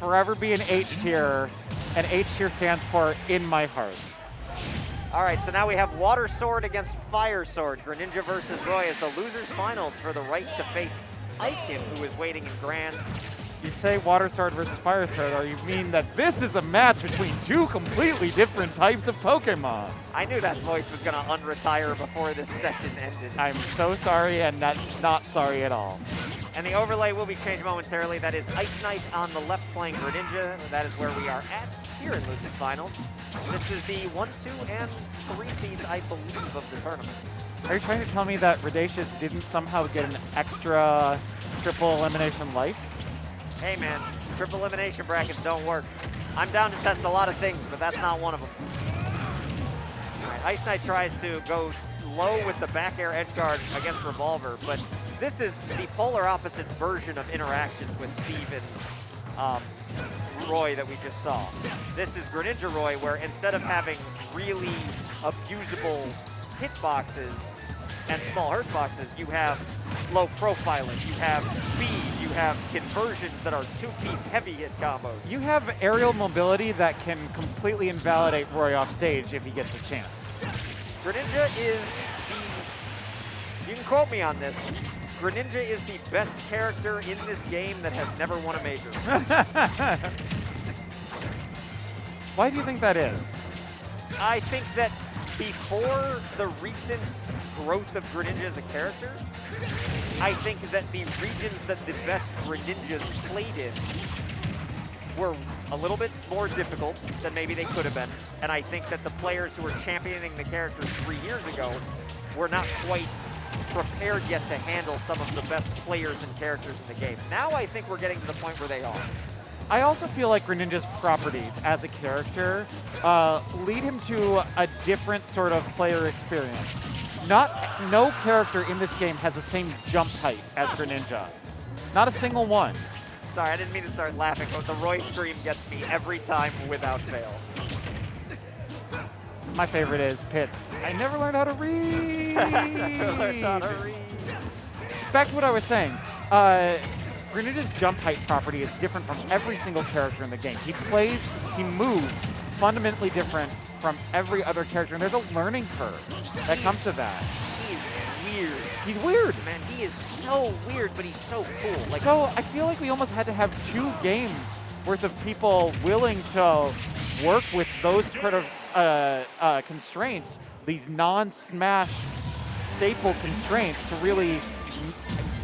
forever be an H tier, and H tier stands for in my heart. All right, so now we have Water Sword against Fire Sword. Greninja versus Roy as the losers finals for the right to face Aiken, who is waiting in Grand. You say Water Sword versus Fire Sword, or you mean that this is a match between two completely different types of Pokemon? I knew that voice was going to unretire before this session ended. I'm so sorry, and that's not sorry at all. And the overlay will be changed momentarily. That is IceKnight on the left playing Greninja. That is where we are at here in Losers Finals. This is the 1, 2, and 3 seeds, I believe, of the tournament. Are you trying to tell me that Radacious didn't somehow get an extra triple elimination life? Hey man, triple elimination brackets don't work. I'm down to test a lot of things, but that's not one of them. All right, IceKnight tries to go low with the back air edge guard against Revolver, but this is the polar opposite version of interactions with Steve and Roy that we just saw. This is Greninja Roy, where instead of having really abusable hitboxes and small hurt boxes, you have low profiling, you have speed, you have conversions that are two-piece heavy hit combos. You have aerial mobility that can completely invalidate Roy off stage if he gets a chance. Greninja is the, you can quote me on this, Greninja is the best character in this game that has never won a major. Why do you think that is? I think that before the recent growth of Greninja as a character, I think that the regions that the best Greninjas played in were a little bit more difficult than maybe they could have been. And I think that the players who were championing the character 3 years ago were not quite prepared yet to handle some of the best players and characters in the game. Now I think we're getting to the point where they are. I also feel like Greninja's properties as a character lead him to a different sort of player experience. No character in this game has the same jump height as Greninja. Not a single one. Sorry, I didn't mean to start laughing, but the Roy stream gets me every time without fail. My favorite is Pitts. I never learned how to read. Back to what I was saying. Greninja's jump height property is different from every single character in the game. He moves fundamentally different from every other character, and there's a learning curve that comes to that. He's weird. He's weird. Man, he is so weird, but he's so cool. Like, so I feel like we almost had to have 2 games worth of people willing to work with those sort of constraints, these non-smash staple constraints, to really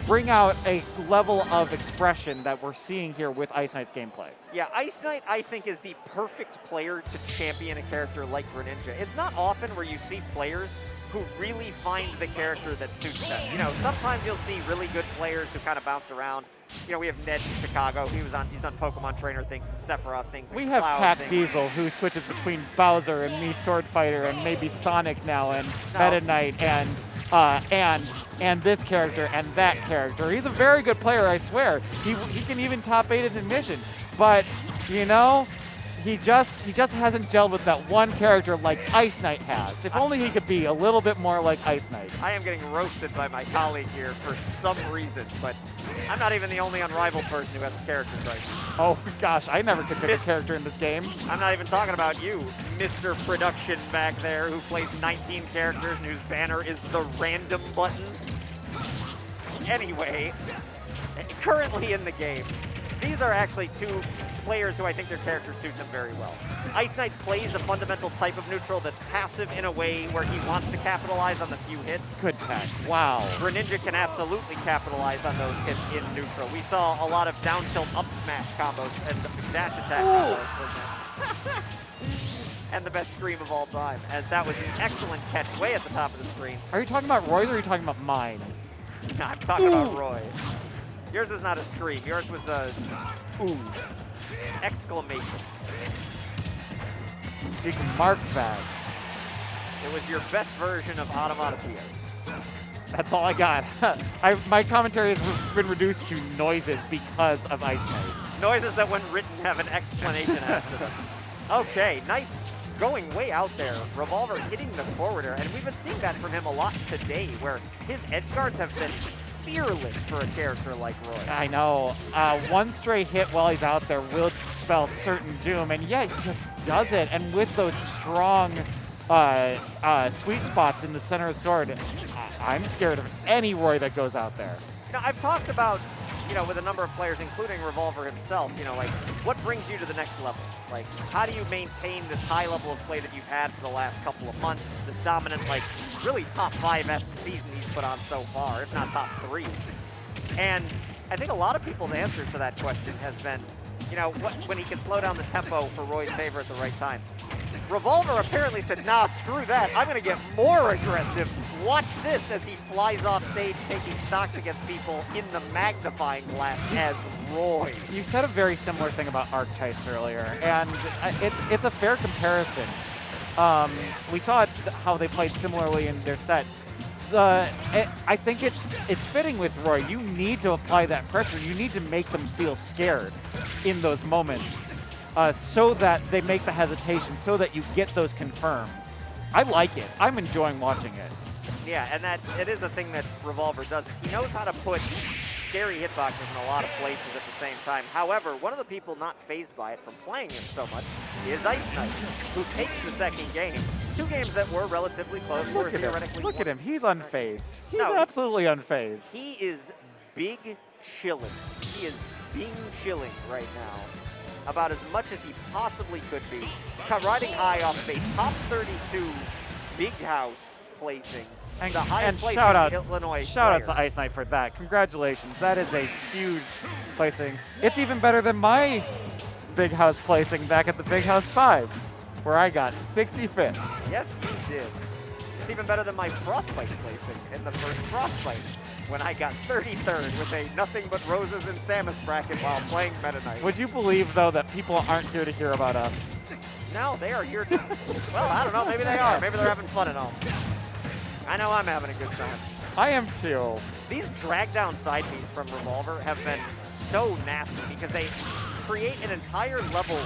bring out a level of expression that we're seeing here with IceKnight's gameplay. Yeah, IceKnight, I think, is the perfect player to champion a character like Greninja. It's not often where you see players who really find the character that suits them. You know, sometimes you'll see really good players who kind of bounce around. You know, we have Ned in Chicago. He's done Pokemon Trainer things and Sephiroth things. We and have Cloud Pat things. Diesel, who switches between Bowser and me Sword Fighter and maybe Sonic now and Meta Knight and this character and that character. He's a very good player, I swear. He can even top 8 in admission. But, you know, he just hasn't gelled with that one character like IceKnight has. If only he could be a little bit more like IceKnight. I am getting roasted by my colleague here for some reason, but I'm not even the only Unrivaled person who has characters right now. Oh gosh, I never could pick a character in this game. I'm not even talking about you, Mr. Production back there, who plays 19 characters and whose banner is the random button. Anyway, currently in the game, these are actually 2 players who I think their character suits them very well. IceKnight plays a fundamental type of neutral that's passive in a way where he wants to capitalize on the few hits. Good tech. Wow. Greninja can absolutely capitalize on those hits in neutral. We saw a lot of down tilt up smash combos and dash attack combos, for example. And the best scream of all time. And that was an excellent catch way at the top of the screen. Are you talking about Roy's or are you talking about mine? No, I'm talking about Roy. Yours was not a scream. Yours was a ooh. Exclamation. You can mark that. It was your best version of Automatopoeia. That's all I got. My commentary has been reduced to noises because of IceKnight. Noises that when written have an explanation after them. Okay, nice. Going way out there. Revolver hitting the forwarder, and we've been seeing that from him a lot today, where his edge guards have been fearless for a character like Roy. I know. One stray hit while he's out there will spell certain doom, and yeah, he just does it. And with those strong sweet spots in the center of the sword, I'm scared of any Roy that goes out there. You know, I've talked about, you know, with a number of players, including Revolver himself, you know, like, what brings you to the next level? Like, how do you maintain this high level of play that you've had for the last couple of months, this dominant, like, really top 5-esque season he's put on so far, if not top 3? And I think a lot of people's answer to that question has been, you know, when he can slow down the tempo for Roy's favor at the right times. Revolver apparently said, nah, screw that. I'm going to get more aggressive. Watch this as he flies off stage taking stocks against people in the magnifying glass as Roy. You said a very similar thing about Archetypes earlier, and it's a fair comparison. We saw how they played similarly in their set. I think it's fitting with Roy. You need to apply that pressure. You need to make them feel scared in those moments. So that they make the hesitation, so that you get those confirms. I like it. I'm enjoying watching it. Yeah, and that it is a thing that Revolver does, is he knows how to put scary hitboxes in a lot of places at the same time. However, one of the people not fazed by it from playing him so much is IceKnight, who takes the second game. 2 games that were relatively close. Look at him. He's unfazed. He's absolutely unfazed. He is big chilling. He is being chilling right now. About as much as he possibly could be. Riding high off of a top 32 big house placing. And, the highest place shout in out, Illinois shout out to IceKnight for that. Congratulations. That is a huge placing. It's even better than my big house placing back at the Big House 5, where I got 65th. Yes, you did. It's even better than my Frostbite placing in the first Frostbite, when I got 33rd with a nothing but roses and Samus bracket while playing Meta Knight. Would you believe, though, that people aren't here to hear about us? No, they are here to... Well, I don't know. Maybe they are. Maybe they're having fun at home. I know I'm having a good time. I am, too. These drag-down side beats from Revolver have been so nasty because they create an entire level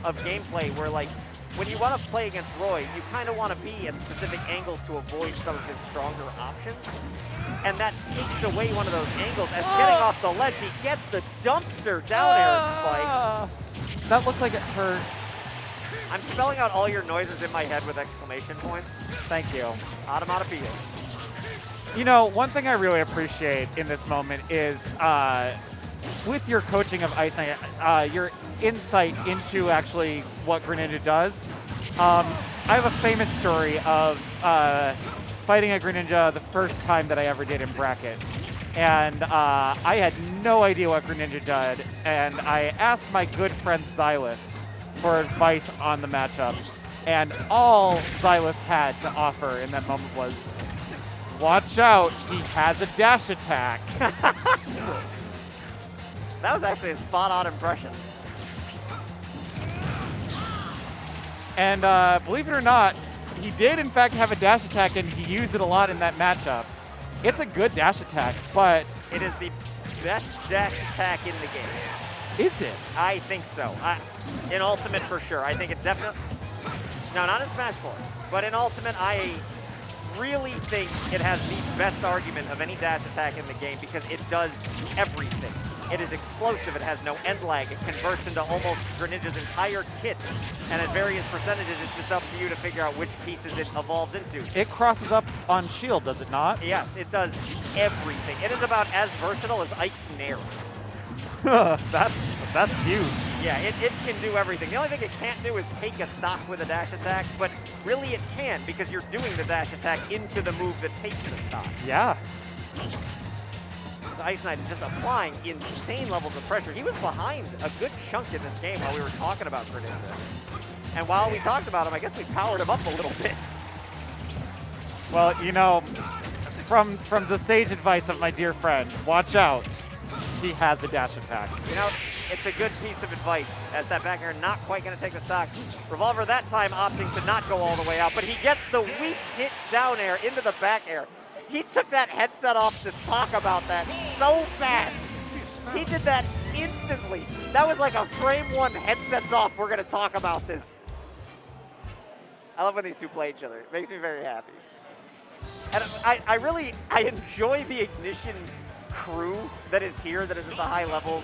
of gameplay where, like, when you want to play against Roy, you kind of want to be at specific angles to avoid some of his stronger options. And that takes away one of those angles. As getting off the ledge, he gets the dumpster down air spike. That looked like it hurt. I'm spelling out all your noises in my head with exclamation points. Thank you. Automatopoeia. You know, one thing I really appreciate in this moment is with your coaching of IceKnight, your insight into actually what Greninja does. I have a famous story of fighting a Greninja the first time that I ever did in bracket. And I had no idea what Greninja did, and I asked my good friend Xylus for advice on the matchup. And all Xylus had to offer in that moment was, watch out, he has a dash attack. That was actually a spot-on impression. And believe it or not, he did in fact have a dash attack, and he used it a lot in that matchup. It's a good dash attack, but... It is the best dash attack in the game. Is it? I think so. In Ultimate, for sure. I think it definitely... No, not in Smash 4. But in Ultimate, I really think it has the best argument of any dash attack in the game because it does everything. It is explosive, it has no end lag, it converts into almost Greninja's entire kit, and at various percentages, it's just up to you to figure out which pieces it evolves into. It crosses up on shield, does it not? Yes, it does everything. It is about as versatile as Ike's Nair. That's huge. Yeah, it can do everything. The only thing it can't do is take a stock with a dash attack, but really it can because you're doing the dash attack into the move that takes the stock. Yeah. IceKnight is just applying insane levels of pressure. He was behind a good chunk in this game while we were talking about Greninja. And while we talked about him, I guess we powered him up a little bit. Well, you know, from the sage advice of my dear friend, watch out. He has a dash attack. You know, it's a good piece of advice as that back air not quite going to take the stock. Revolver that time opting to not go all the way out, but he gets the weak hit down air into the back air. He took that headset off to talk about that so fast. He did that instantly. That was like a frame one, headsets off, we're going to talk about this. I love when these two play each other. It makes me very happy. And I enjoy the Ignition crew that is here that is at the high levels.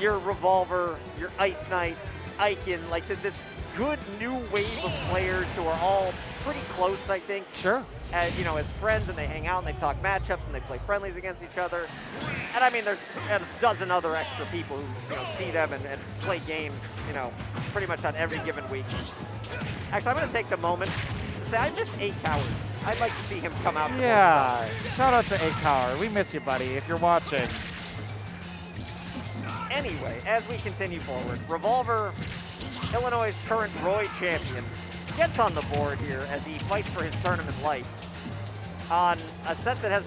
Your Revolver, your IceKnight, Icon, like this good new wave of players who are all pretty close, I think. Sure. As, you know, as friends, and they hang out and they talk matchups and they play friendlies against each other. And I mean, there's a dozen other extra people who, you know, see them and play games, you know, pretty much on every given week. Actually, I'm going to take the moment to say I miss 8Coward. I'd like to see him come out to more stuff. Shout out to 8Coward. We miss you, buddy, if you're watching. Anyway, as we continue forward, Revolver, Illinois' current Roy champion, gets on the board here as he fights for his tournament life on a set that has,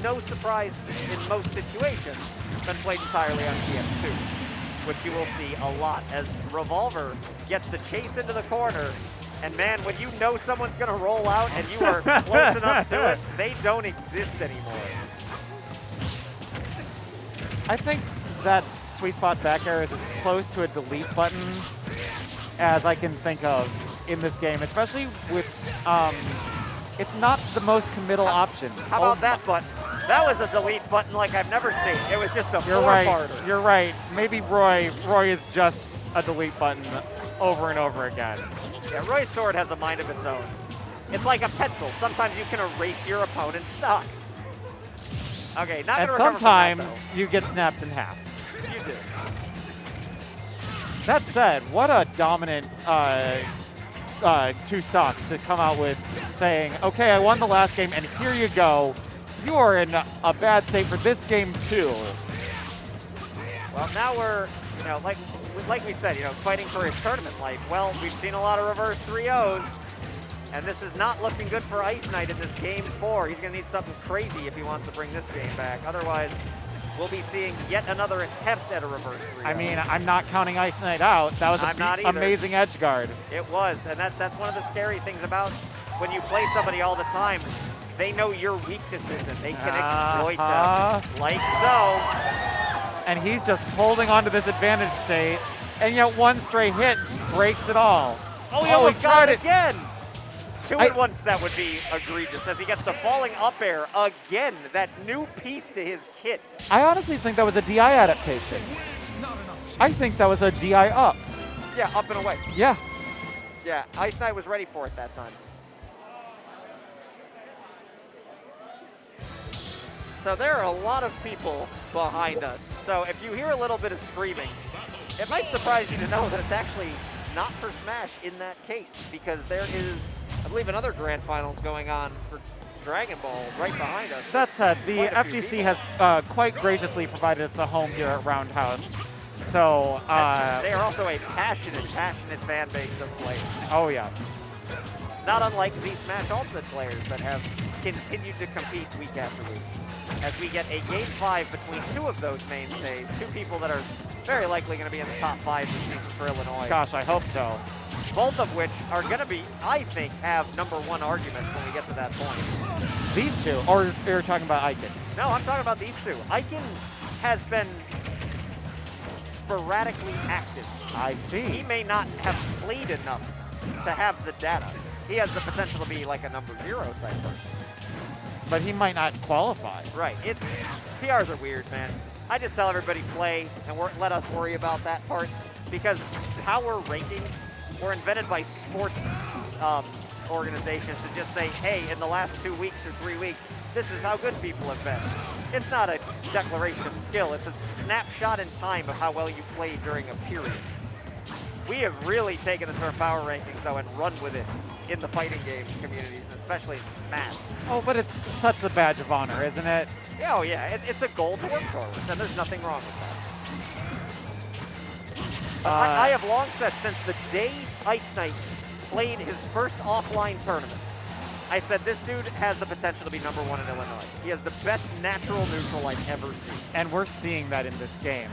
no surprise in most situations, been played entirely on PS2, which you will see a lot as Revolver gets the chase into the corner. And man, when you know someone's going to roll out and you are close enough to it, they don't exist anymore. I think that sweet spot back air is as close to a delete button as I can think of in this game, especially with, it's not the most committal option. How about that button? That was a delete button like I've never seen. It was just a four-parter. You're right. Maybe Roy is just a delete button over and over again. Yeah, Roy's sword has a mind of its own. It's like a pencil. Sometimes you can erase your opponent's stock. Okay, not gonna recover from that, sometimes you get snapped in half. You do. That said, what a dominant two stocks to come out with saying, okay, I won the last game, and here you go. You are in a bad state for this game, too. Well, now we're, you know, like we said, you know, fighting for his tournament life. Well, we've seen a lot of reverse 3-0s, and this is not looking good for IceKnight in this game 4. He's going to need something crazy if he wants to bring this game back. Otherwise, we'll be seeing yet another attempt at a reverse 3-0. I mean, I'm not counting IceKnight out. That was an amazing edge guard. It was, and that's one of the scary things about when you play somebody all the time. They know your weaknesses, and they can exploit them, like so. And he's just holding on to this advantage state, and yet one stray hit breaks it all. Oh, he almost got it again. 2-in-1 set would be egregious as he gets the falling up air again, that new piece to his kit. I honestly think that was a DI adaptation. I think that was a DI up. Yeah, up and away. Yeah. Yeah, IceKnight was ready for it that time. So there are a lot of people behind us. So if you hear a little bit of screaming, it might surprise you to know that it's actually not for Smash in that case, because there is, I believe, another grand finals going on for Dragon Ball right behind us. That said, the FGC has quite graciously provided us a home here at Roundhouse. So they are also a passionate fan base of players. Oh yes. Not unlike the Smash Ultimate players that have continued to compete week after week. As we get a Game 5 between two of those mainstays, two people that are very likely going to be in the top 5 this season for Illinois. Gosh, I hope so. Both of which are going to be, I think, have #1 arguments when we get to that point. These two, or you're talking about Icon? No, I'm talking about these two. Icon has been sporadically active. I see. He may not have played enough to have the data. He has the potential to be like a #0 type person. But he might not qualify. Right. It's PRs are weird, man. I just tell everybody play and let us worry about that part, because power rankings were invented by sports organizations to just say, hey, in the last 2 weeks or 3 weeks, this is how good people have been. It's not a declaration of skill. It's a snapshot in time of how well you played during a period. We have really taken the term power rankings, though, and run with it in the fighting game communities, and especially in Smash. Oh, but it's such a badge of honor, isn't it? Oh, yeah. It's a goal to work towards, and there's nothing wrong with that. I have long said, since the day IceKnight played his first offline tournament, I said this dude has the potential to be #1 in Illinois. He has the best natural neutral I've ever seen. And we're seeing that in this game.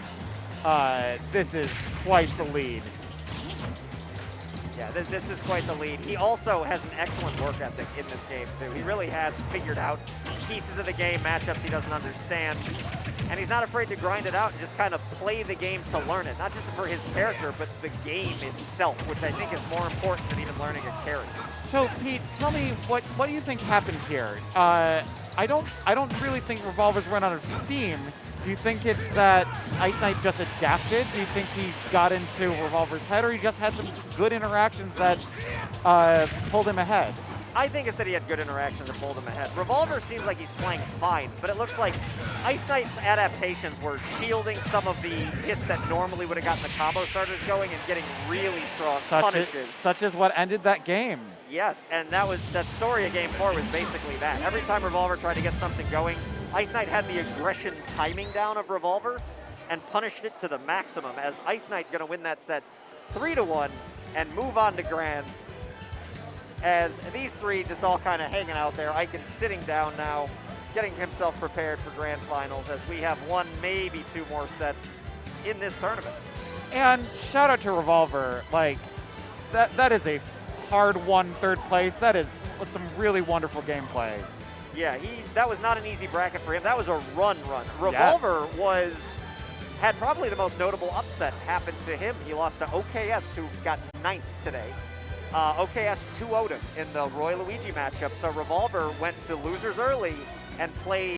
This is quite the lead. Yeah, this is quite the lead. He also has an excellent work ethic in this game, too. He really has figured out pieces of the game, matchups he doesn't understand. And he's not afraid to grind it out and just kind of play the game to learn it. Not just for his character, but the game itself, which I think is more important than even learning a character. So Pete, tell me what do you think happened here? I don't really think Revolver's run out of steam. Do you think it's that IceKnight just adapted? Do you think he got into Revolver's head, or he just had some good interactions that pulled him ahead? I think it's that he had good interactions that pulled him ahead. Revolver seems like he's playing fine, but it looks like IceKnight's adaptations were shielding some of the hits that normally would have gotten the combo starters going and getting really strong punishes. Such as what ended that game. Yes, and that story of Game 4 was basically that. Every time Revolver tried to get something going, IceKnight had the aggression timing down of Revolver and punished it to the maximum, as IceKnight going to win that set 3-1 and move on to Grands. As these three just all kind of hanging out there. Icon sitting down now, getting himself prepared for Grand Finals, as we have one, maybe two more sets in this tournament. And shout out to Revolver. Like, that is a hard-won third place. That is some really wonderful gameplay. Yeah, that was not an easy bracket for him. That was a run. Revolver had probably the most notable upset happen to him. He lost to OKS, who got 9th today. OKS 2-0'd him in the Roy Luigi matchup. So Revolver went to losers early and played